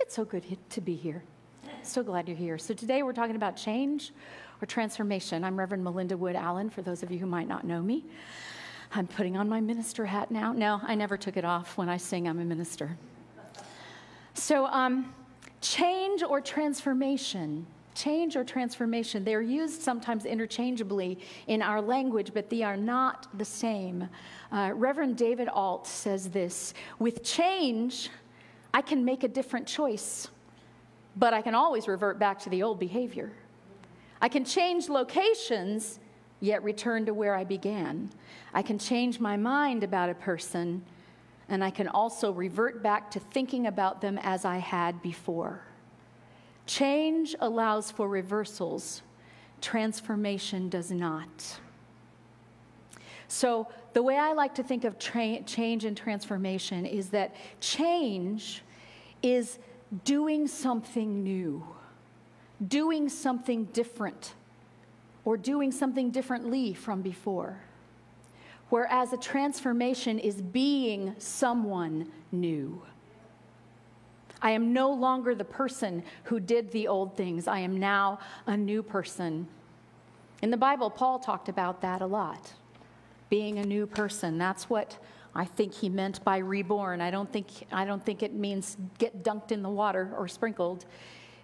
It's so good to be here. So glad you're here. So today we're talking about change or transformation. I'm Reverend Melinda Wood Allen, for those of you who might not know me. I'm putting on my minister hat now. No, I never took it off. When I sing, I'm a minister. So change or transformation. Change or transformation. They're used sometimes interchangeably in our language, but they are not the same. Reverend David Alt says this: with change, I can make a different choice, but I can always revert back to the old behavior. I can change locations, yet return to where I began. I can change my mind about a person, and I can also revert back to thinking about them as I had before. Change allows for reversals. Transformation does not. So the way I like to think of change and transformation is that change is doing something new, doing something different, or doing something differently from before. Whereas a transformation is being someone new. I am no longer the person who did the old things. I am now a new person. In the Bible, Paul talked about that a lot. Being a new person. That's what I think he meant by reborn. I don't think it means get dunked in the water or sprinkled.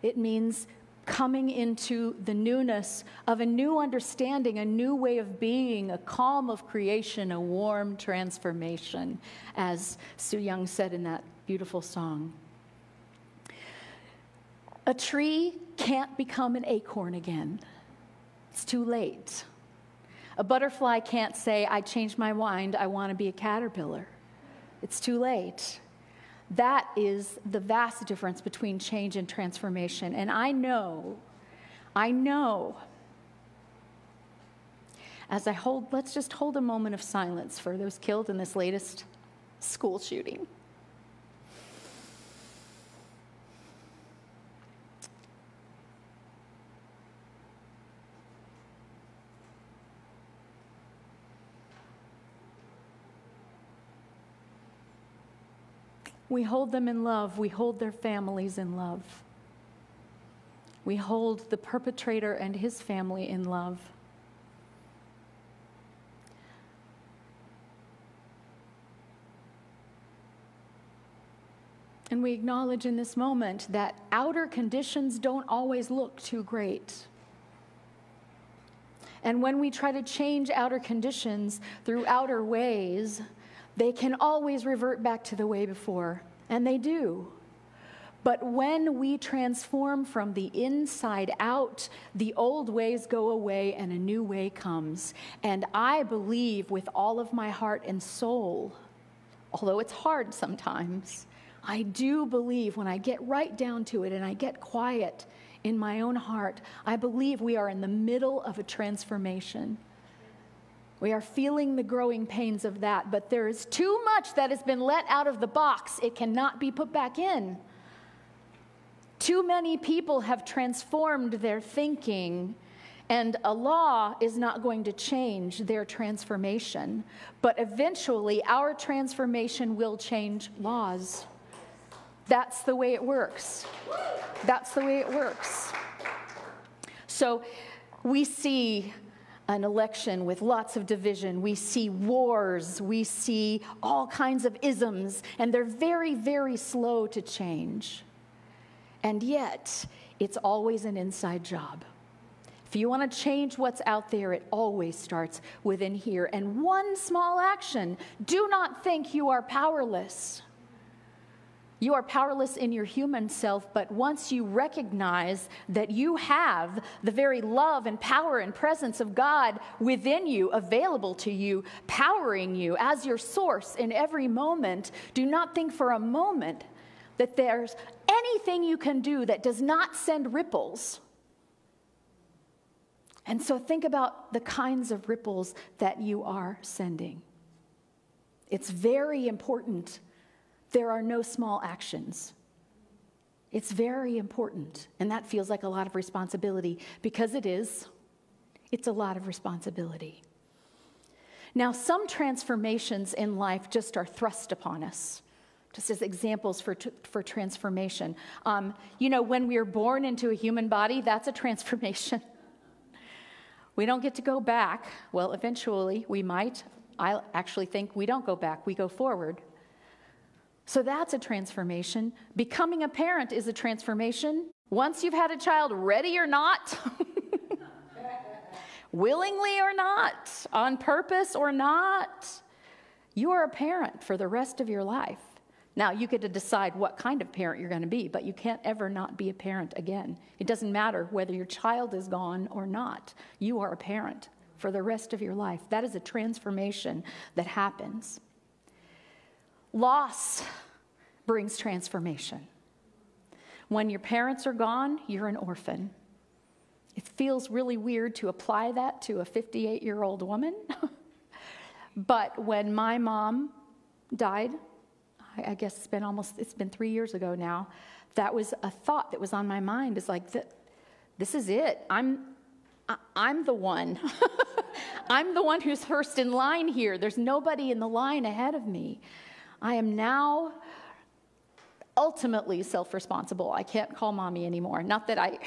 It means coming into the newness of a new understanding, a new way of being, a calm of creation, a warm transformation, as Sue Young said in that beautiful song. A tree can't become an acorn again. It's too late. A butterfly can't say, I changed my mind, I want to be a caterpillar. It's too late. That is the vast difference between change and transformation. And I know, as let's just hold a moment of silence for those killed in this latest school shooting. We hold them in love. We hold their families in love. We hold the perpetrator and his family in love. And we acknowledge in this moment that outer conditions don't always look too great. And when we try to change outer conditions through outer ways, they can always revert back to the way before, and they do. But when we transform from the inside out, the old ways go away and a new way comes. And I believe with all of my heart and soul, although it's hard sometimes, I do believe when I get right down to it and I get quiet in my own heart, I believe we are in the middle of a transformation. We are feeling the growing pains of that, but there is too much that has been let out of the box. It cannot be put back in. Too many people have transformed their thinking, and a law is not going to change their transformation. But eventually, our transformation will change laws. That's the way it works. That's the way it works. So we see an election with lots of division. We see wars. We see all kinds of isms, and they're very, very slow to change. And yet, it's always an inside job. If you want to change what's out there, it always starts within here. And one small action, do not think you are powerless. You are powerless in your human self, but once you recognize that you have the very love and power and presence of God within you, available to you, powering you as your source in every moment, do not think for a moment that there's anything you can do that does not send ripples. And so think about the kinds of ripples that you are sending. It's very important. There are no small actions. It's very important, and that feels like a lot of responsibility because it is. It's a lot of responsibility. Now, some transformations in life just are thrust upon us. just as examples for transformation. When we are born into a human body, that's a transformation. We don't get to go back. Well, eventually we might. I actually think we don't go back, we go forward. So that's a transformation. Becoming a parent is a transformation. Once you've had a child, ready or not, willingly or not, on purpose or not, you are a parent for the rest of your life. Now, you get to decide what kind of parent you're going to be, but you can't ever not be a parent again. It doesn't matter whether your child is gone or not. You are a parent for the rest of your life. That is a transformation that happens. Loss brings transformation. When your parents are gone, you're an orphan. It feels really weird to apply that to a 58-year-old woman. But when my mom died, I guess it's been 3 years ago now, that was a thought that was on my mind. It's like, this is it. I'm the one. I'm the one who's first in line here. There's nobody in the line ahead of me. I am now ultimately self-responsible. I can't call mommy anymore. Not that I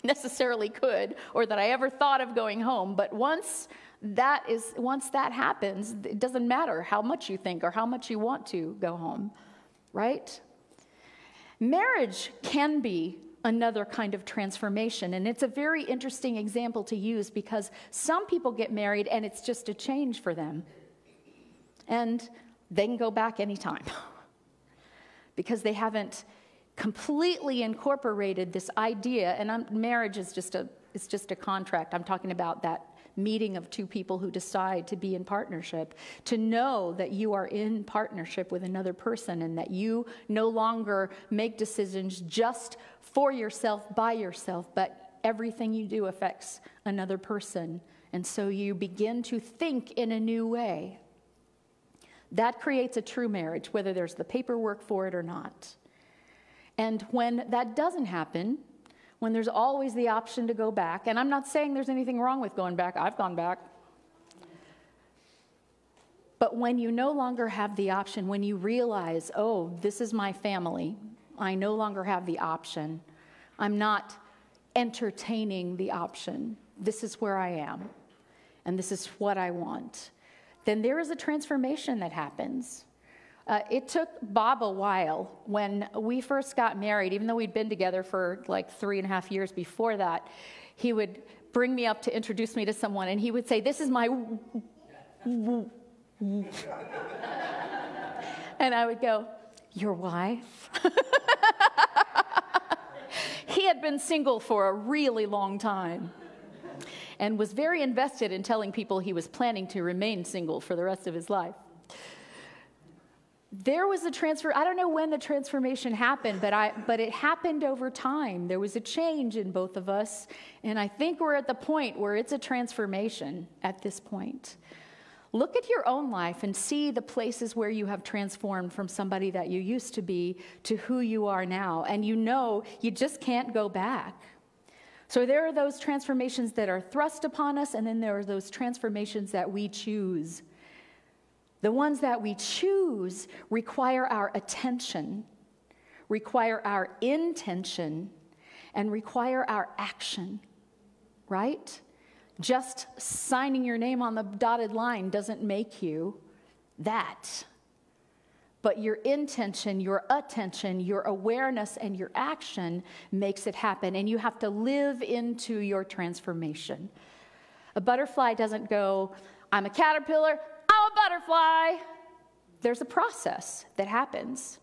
necessarily could or that I ever thought of going home, but once that happens, it doesn't matter how much you think or how much you want to go home, right? Marriage can be another kind of transformation, and it's a very interesting example to use because some people get married and it's just a change for them, and they can go back anytime because they haven't completely incorporated this idea. And marriage is just a contract. I'm talking about that meeting of two people who decide to be in partnership, to know that you are in partnership with another person and that you no longer make decisions just for yourself, by yourself, but everything you do affects another person. And so you begin to think in a new way. That creates a true marriage, whether there's the paperwork for it or not. And when that doesn't happen, when there's always the option to go back, and I'm not saying there's anything wrong with going back, I've gone back. But when you no longer have the option, when you realize, oh, this is my family, I no longer have the option, I'm not entertaining the option, this is where I am, and this is what I want, then there is a transformation that happens. It took Bob a while. When we first got married, even though we'd been together for like 3.5 years before that, he would bring me up to introduce me to someone, and he would say, this is my and I would go, your wife? He had been single for a really long time and was very invested in telling people he was planning to remain single for the rest of his life. There was a transfer. I don't know when the transformation happened, but it happened over time. There was a change in both of us, and I think we're at the point where it's a transformation at this point. Look at your own life and see the places where you have transformed from somebody that you used to be to who you are now, and you know you just can't go back. So there are those transformations that are thrust upon us, and then there are those transformations that we choose. The ones that we choose require our attention, require our intention, and require our action, right? Just signing your name on the dotted line doesn't make you that. But your intention, your attention, your awareness, and your action makes it happen, and you have to live into your transformation. A butterfly doesn't go, I'm a caterpillar, I'm a butterfly. There's a process that happens.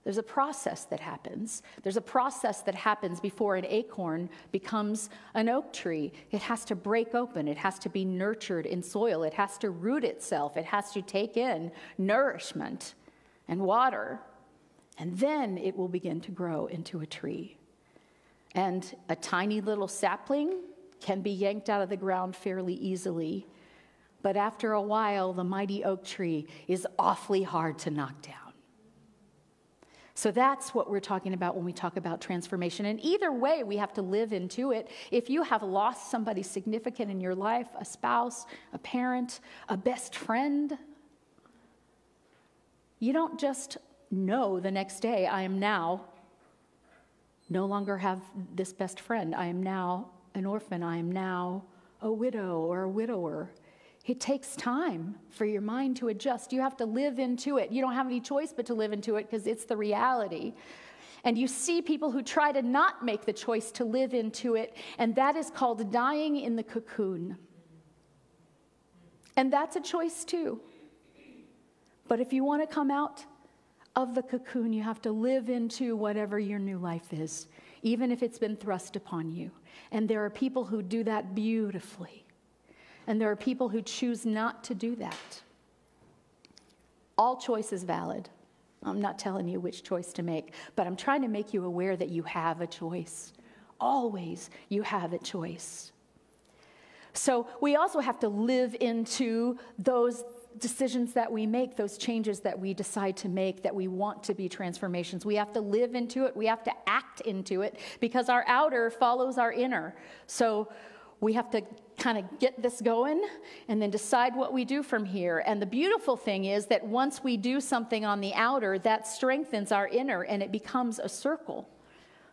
There's a process that happens. There's a process that happens before an acorn becomes an oak tree. It has to break open. It has to be nurtured in soil. It has to root itself. It has to take in nourishment and water. And then it will begin to grow into a tree. And a tiny little sapling can be yanked out of the ground fairly easily. But after a while, the mighty oak tree is awfully hard to knock down. So that's what we're talking about when we talk about transformation. And either way, we have to live into it. If you have lost somebody significant in your life, a spouse, a parent, a best friend, you don't just know the next day I am now no longer have this best friend. I am now an orphan. I am now a widow or a widower. It takes time for your mind to adjust. You have to live into it. You don't have any choice but to live into it because it's the reality. And you see people who try to not make the choice to live into it, and that is called dying in the cocoon. And that's a choice too. But if you want to come out of the cocoon, you have to live into whatever your new life is, even if it's been thrust upon you. And there are people who do that beautifully. And there are people who choose not to do that. All choice is valid. I'm not telling you which choice to make, but I'm trying to make you aware that you have a choice. Always you have a choice. So we also have to live into those decisions that we make, those changes that we decide to make, that we want to be transformations. We have to live into it. We have to act into it because our outer follows our inner. So we have to kind of get this going and then decide what we do from here. And the beautiful thing is that once we do something on the outer, that strengthens our inner and it becomes a circle.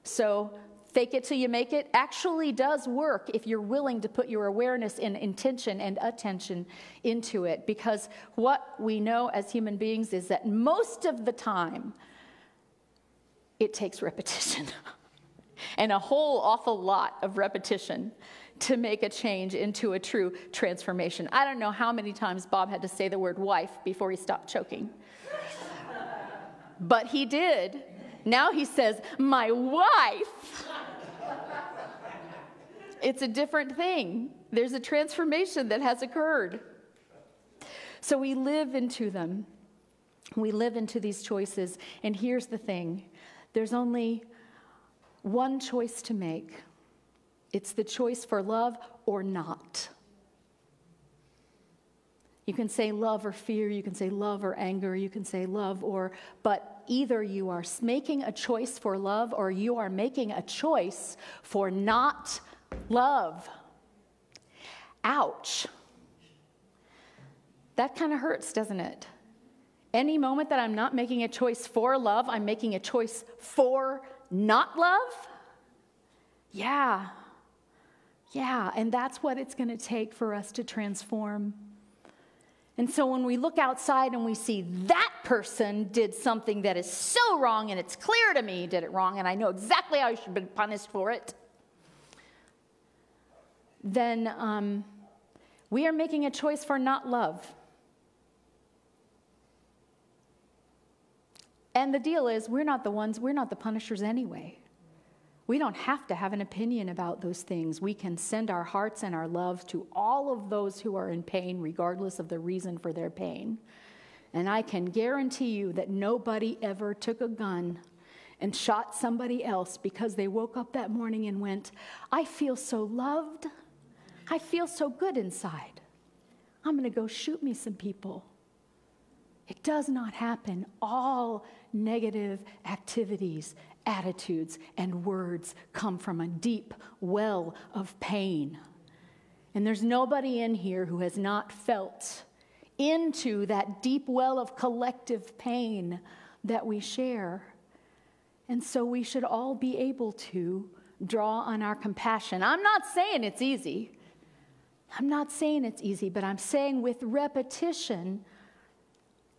So fake it till you make it actually does work if you're willing to put your awareness and intention and attention into it. Because what we know as human beings is that most of the time, it takes repetition and a whole awful lot of repetition to make a change into a true transformation. I don't know how many times Bob had to say the word wife before he stopped choking. But he did. Now he says, my wife. It's a different thing. There's a transformation that has occurred. So we live into them. We live into these choices. And here's the thing. There's only one choice to make. It's the choice for love or not. You can say love or fear, you can say love or anger, you can say love or, but either you are making a choice for love or you are making a choice for not love. Ouch. That kind of hurts, doesn't it? Any moment that I'm not making a choice for love, I'm making a choice for not love? Yeah, and that's what it's going to take for us to transform. And so when we look outside and we see that person did something that is so wrong and it's clear to me he did it wrong and I know exactly how I should be punished for it, then we are making a choice for not love. And the deal is, we're not the punishers anyway. We don't have to have an opinion about those things. We can send our hearts and our love to all of those who are in pain, regardless of the reason for their pain. And I can guarantee you that nobody ever took a gun and shot somebody else because they woke up that morning and went, I feel so loved. I feel so good inside. I'm going to go shoot me some people. It does not happen. All negative activities, attitudes, and words come from a deep well of pain. And there's nobody in here who has not felt into that deep well of collective pain that we share. And so we should all be able to draw on our compassion. I'm not saying it's easy. But I'm saying with repetition,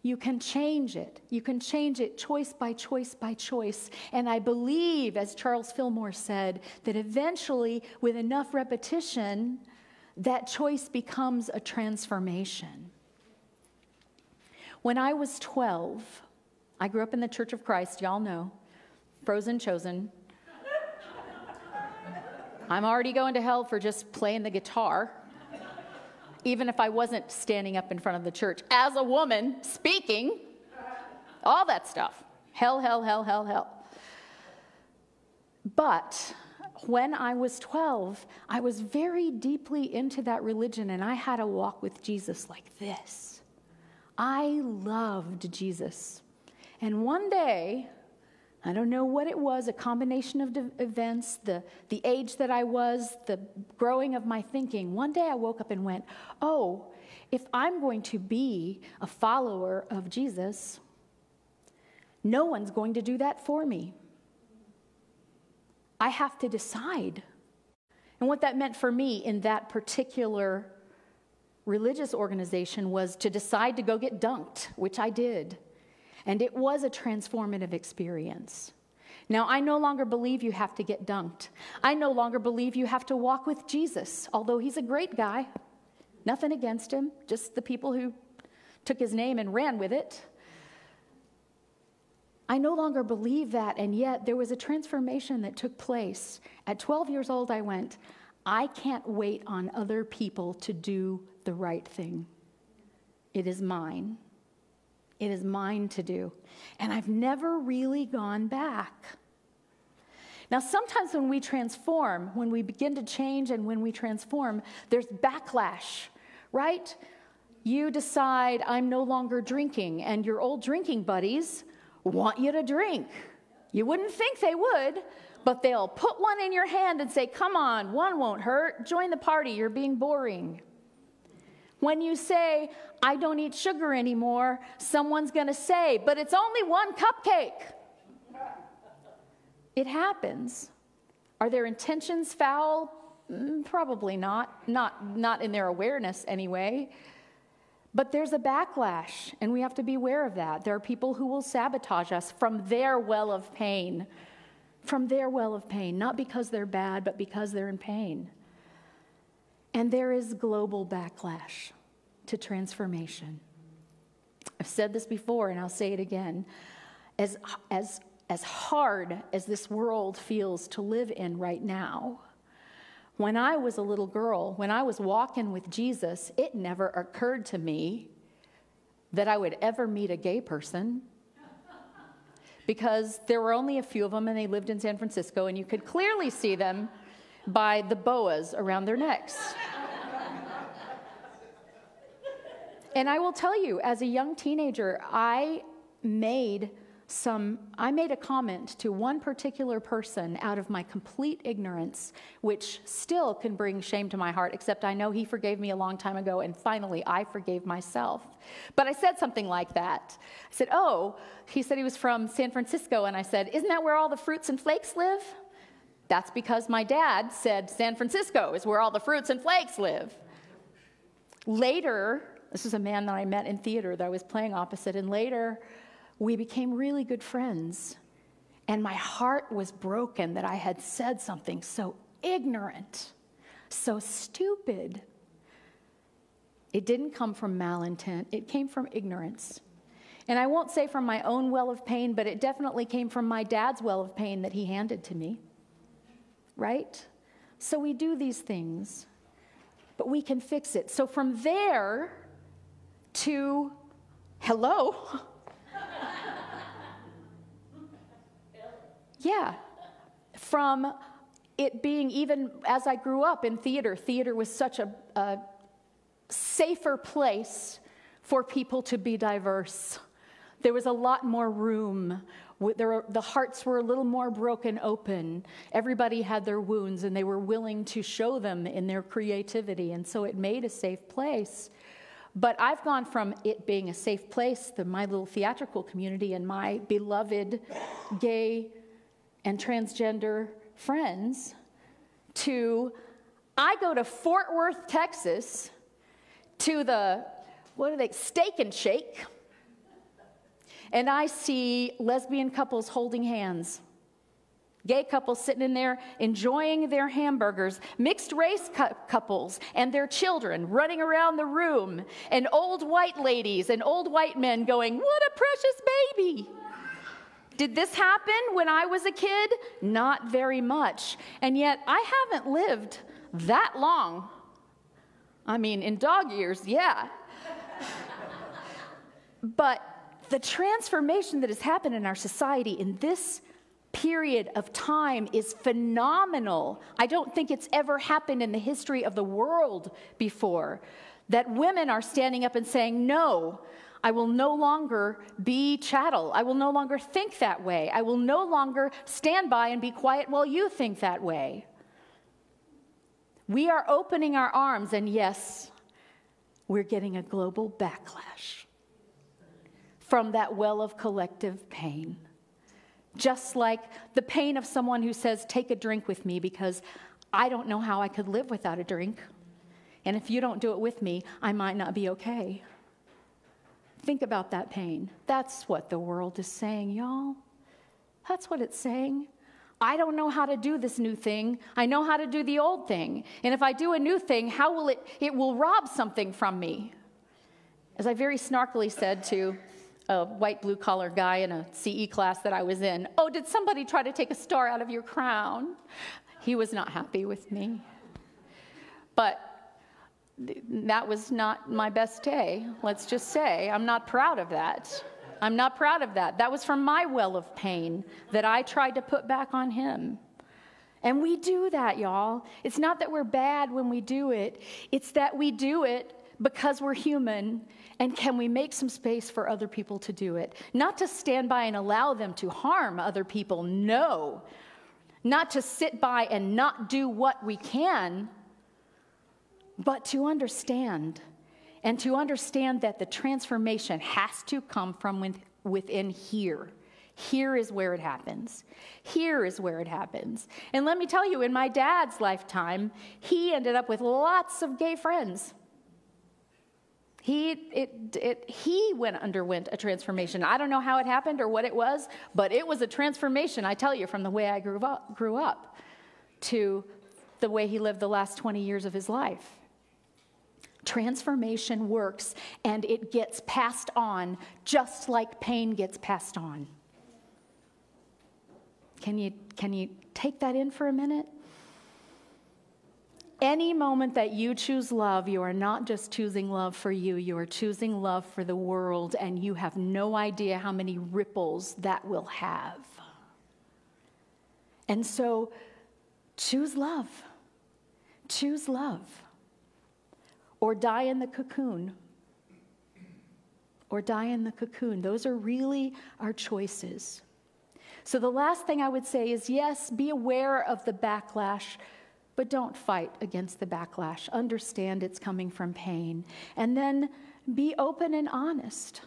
you can change it. You can change it choice by choice by choice. And I believe, as Charles Fillmore said, that eventually, with enough repetition, that choice becomes a transformation. When I was 12, I grew up in the Church of Christ, y'all know, frozen chosen. I'm already going to hell for just playing the guitar. Even if I wasn't standing up in front of the church as a woman, speaking, all that stuff. Hell. But when I was 12, I was very deeply into that religion, and I had a walk with Jesus like this. I loved Jesus. And one day, I don't know what it was, a combination of events, the age that I was, the growing of my thinking. One day I woke up and went, oh, if I'm going to be a follower of Jesus, No one's going to do that for me. I have to decide. And what that meant for me in that particular religious organization was to decide to go get dunked, which I did. And it was a transformative experience. Now, I no longer believe you have to get dunked. I no longer believe you have to walk with Jesus, although he's a great guy. Nothing against him, just the people who took his name and ran with it. I no longer believe that, and yet there was a transformation that took place. At 12 years old, I went, I can't wait on other people to do the right thing. It is mine. It is mine to do. And I've never really gone back. Now, sometimes when we transform, when we begin to change and when we transform, there's backlash, right? You decide, I'm no longer drinking, and your old drinking buddies want you to drink. You wouldn't think they would, but they'll put one in your hand and say, come on, one won't hurt. Join the party. You're being boring. When you say, I don't eat sugar anymore, someone's going to say, but it's only one cupcake. It happens. Are their intentions foul? Probably not. Not in their awareness anyway. But there's a backlash, and we have to be aware of that. There are people who will sabotage us from their well of pain. From their well of pain. Not because they're bad, but because they're in pain. And there is global backlash to transformation. I've said this before, and I'll say it again. As hard as this world feels to live in right now, when I was a little girl, when I was walking with Jesus, it never occurred to me that I would ever meet a gay person, because there were only a few of them, and they lived in San Francisco, and you could clearly see them by the boas around their necks. And I will tell you, as a young teenager, I made a comment to one particular person out of my complete ignorance, which still can bring shame to my heart, except I know he forgave me a long time ago, and finally I forgave myself. But I said something like that. I said, he said he was from San Francisco, and I said, isn't that where all the fruits and flakes live? That's because my dad said San Francisco is where all the fruits and flakes live. Later, this is a man that I met in theater that I was playing opposite, and later, we became really good friends, and my heart was broken that I had said something so ignorant, so stupid. It didn't come from malintent. It came from ignorance. And I won't say from my own well of pain, but it definitely came from my dad's well of pain that he handed to me, right? So we do these things, but we can fix it. So from there to, hello, yeah, from it being, even as I grew up in theater was such a safer place for people to be diverse. There was a lot more room. The hearts were a little more broken open. Everybody had their wounds, and they were willing to show them in their creativity, and so it made a safe place. But I've gone from it being a safe place, my little theatrical community and my beloved gay and transgender friends, to I go to Fort Worth, Texas, to the, Steak and Shake, and I see lesbian couples holding hands, gay couples sitting in there enjoying their hamburgers, mixed race couples and their children running around the room, and old white ladies and old white men going, what a precious baby. Did this happen when I was a kid? Not very much. And yet I haven't lived that long. I mean, in dog years, yeah. But the transformation that has happened in our society in this period of time is phenomenal. I don't think it's ever happened in the history of the world before, that women are standing up and saying, no, I will no longer be chattel. I will no longer think that way. I will no longer stand by and be quiet while you think that way. We are opening our arms, and yes, we're getting a global backlash. from that well of collective pain. Just like the pain of someone who says, take a drink with me because I don't know how I could live without a drink. And if you don't do it with me, I might not be okay. Think about that pain. That's what the world is saying, y'all. That's what it's saying. I don't know how to do this new thing. I know how to do the old thing. And if I do a new thing, how will it will rob something from me. As I very snarkily said to a white blue-collar guy in a CE class that I was in, oh, did somebody try to take a star out of your crown? He was not happy with me. But that was not my best day, let's just say. I'm not proud of that. I'm not proud of that. That was from my well of pain that I tried to put back on him. And we do that, y'all. It's not that we're bad when we do it. It's that we do it because we're human. And can we make some space for other people to do it? Not to stand by and allow them to harm other people, no. Not to sit by and not do what we can, but to understand. And to understand that the transformation has to come from within here. Here is where it happens. Here is where it happens. And let me tell you, in my dad's lifetime, he ended up with lots of gay friends. He underwent a transformation. I don't know how it happened or what it was, but it was a transformation, I tell you, from the way I grew up to the way he lived the last 20 years of his life. Transformation works, and it gets passed on just like pain gets passed on. Can you take that in for a minute? Any moment that you choose love, you are not just choosing love for you, you are choosing love for the world, and you have no idea how many ripples that will have. And so, choose love. Choose love. Or die in the cocoon. Or die in the cocoon. Those are really our choices. So the last thing I would say is, yes, be aware of the backlash, but don't fight against the backlash. Understand it's coming from pain. And then be open and honest.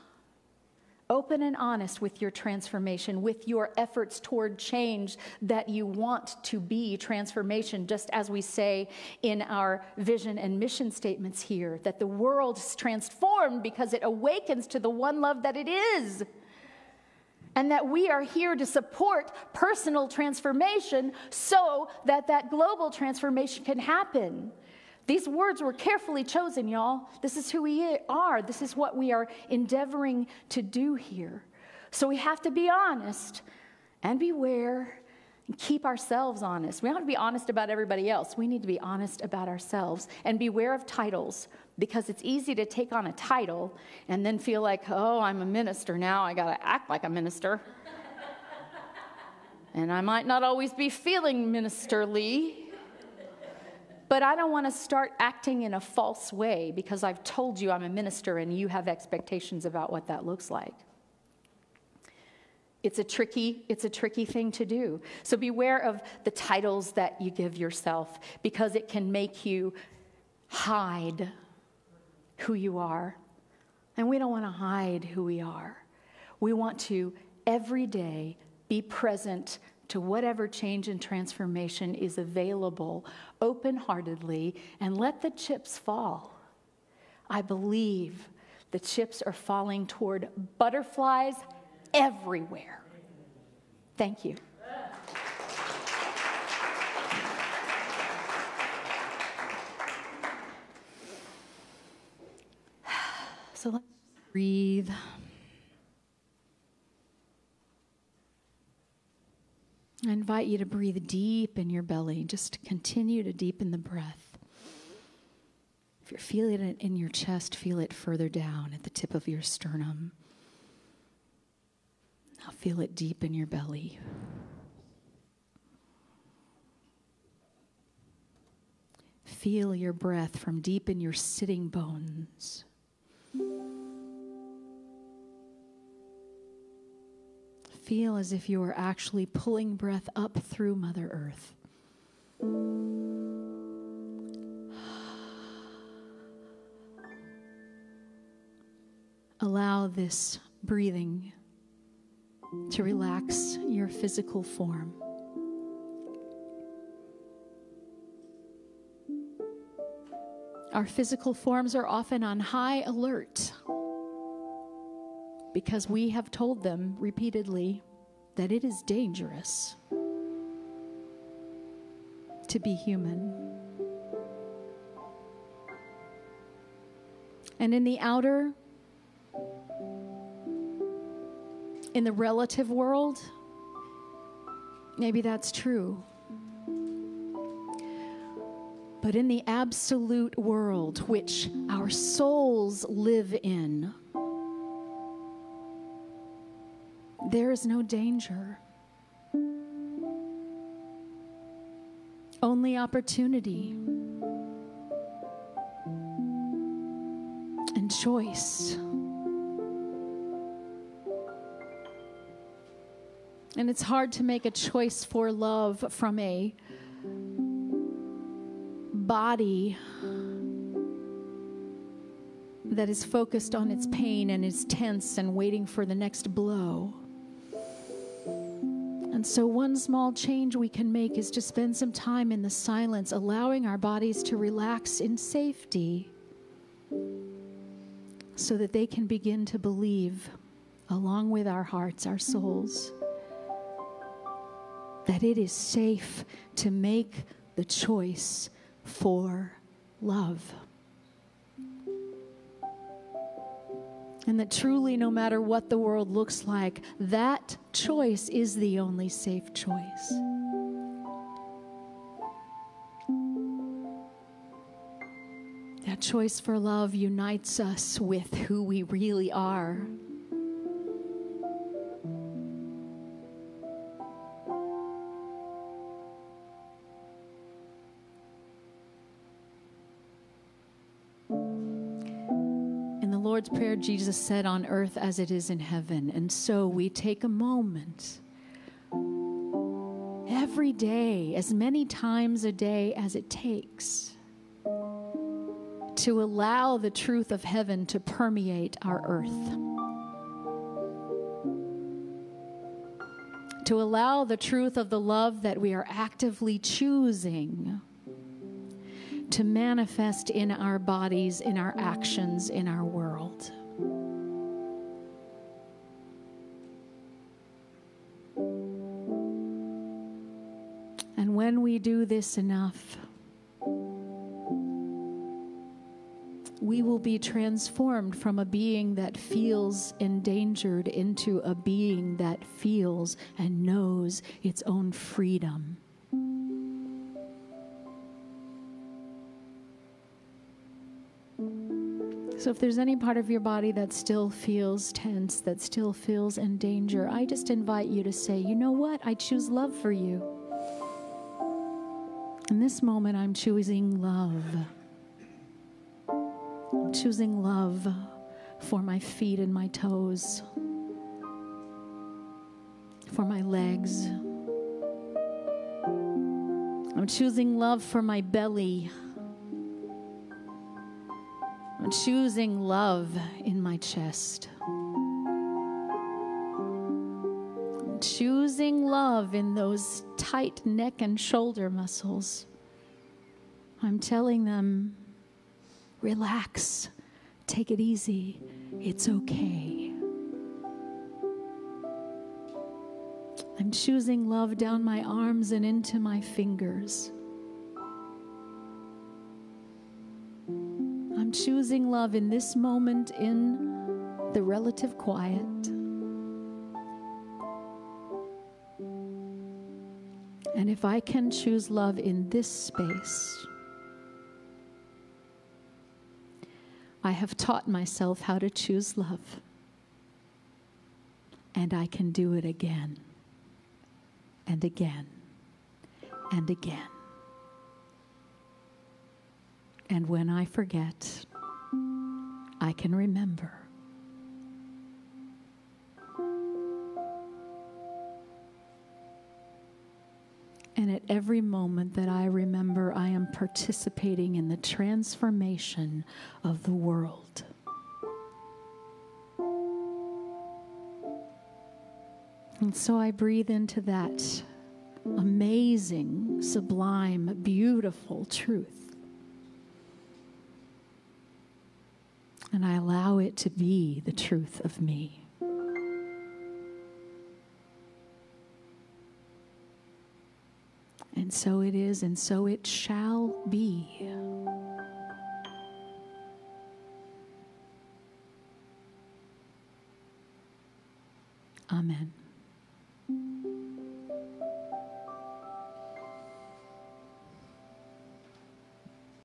Open and honest with your transformation, with your efforts toward change that you want to be transformation, just as we say in our vision and mission statements here, that the world is transformed because it awakens to the one love that it is. And that we are here to support personal transformation so that that global transformation can happen. These words were carefully chosen, y'all. This is who we are. This is what we are endeavoring to do here. So we have to be honest and beware and keep ourselves honest. We don't have to be honest about everybody else. We need to be honest about ourselves and beware of titles, because it's easy to take on a title and then feel like, oh, I'm a minister now. I got to act like a minister. And I might not always be feeling ministerly. But I don't want to start acting in a false way because I've told you I'm a minister and you have expectations about what that looks like. It's a tricky thing to do. So beware of the titles that you give yourself, because it can make you hide who you are. And we don't want to hide who we are. We want to every day be present to whatever change and transformation is available open-heartedly, and let the chips fall. I believe the chips are falling toward butterflies everywhere. Thank you. So let's breathe. I invite you to breathe deep in your belly. Just continue to deepen the breath. If you're feeling it in your chest, feel it further down at the tip of your sternum. Now feel it deep in your belly. Feel your breath from deep in your sitting bones. Feel as if you are actually pulling breath up through Mother Earth. Allow this breathing to relax your physical form. Our physical forms are often on high alert because we have told them repeatedly that it is dangerous to be human. And in the outer, in the relative world, maybe that's true. But in the absolute world, which our souls live in, there is no danger. Only opportunity and choice. And it's hard to make a choice for love from a body that is focused on its pain and is tense and waiting for the next blow. And so one small change we can make is to spend some time in the silence, allowing our bodies to relax in safety so that they can begin to believe, along with our hearts, our souls, that it is safe to make the choice for love. And that truly, no matter what the world looks like, that choice is the only safe choice. That choice for love unites us with who we really are. Lord's Prayer, Jesus said, on earth as it is in heaven. And so we take a moment every day, as many times a day as it takes, to allow the truth of heaven to permeate our earth. To allow the truth of the love that we are actively choosing to manifest in our bodies, in our actions, in our world. And when we do this enough, we will be transformed from a being that feels endangered into a being that feels and knows its own freedom. So if there's any part of your body that still feels tense, that still feels in danger, I just invite you to say, you know what? I choose love for you. In this moment, I'm choosing love. I'm choosing love for my feet and my toes, for my legs. I'm choosing love for my belly. I'm choosing love in my chest. I'm choosing love in those tight neck and shoulder muscles. I'm telling them, relax, take it easy, it's okay. I'm choosing love down my arms and into my fingers. I'm choosing love in this moment in the relative quiet. And if I can choose love in this space, I have taught myself how to choose love. And I can do it again and again and again. And when I forget, I can remember. And at every moment that I remember, I am participating in the transformation of the world. And so I breathe into that amazing, sublime, beautiful truth. And I allow it to be the truth of me. And so it is, and so it shall be. Amen.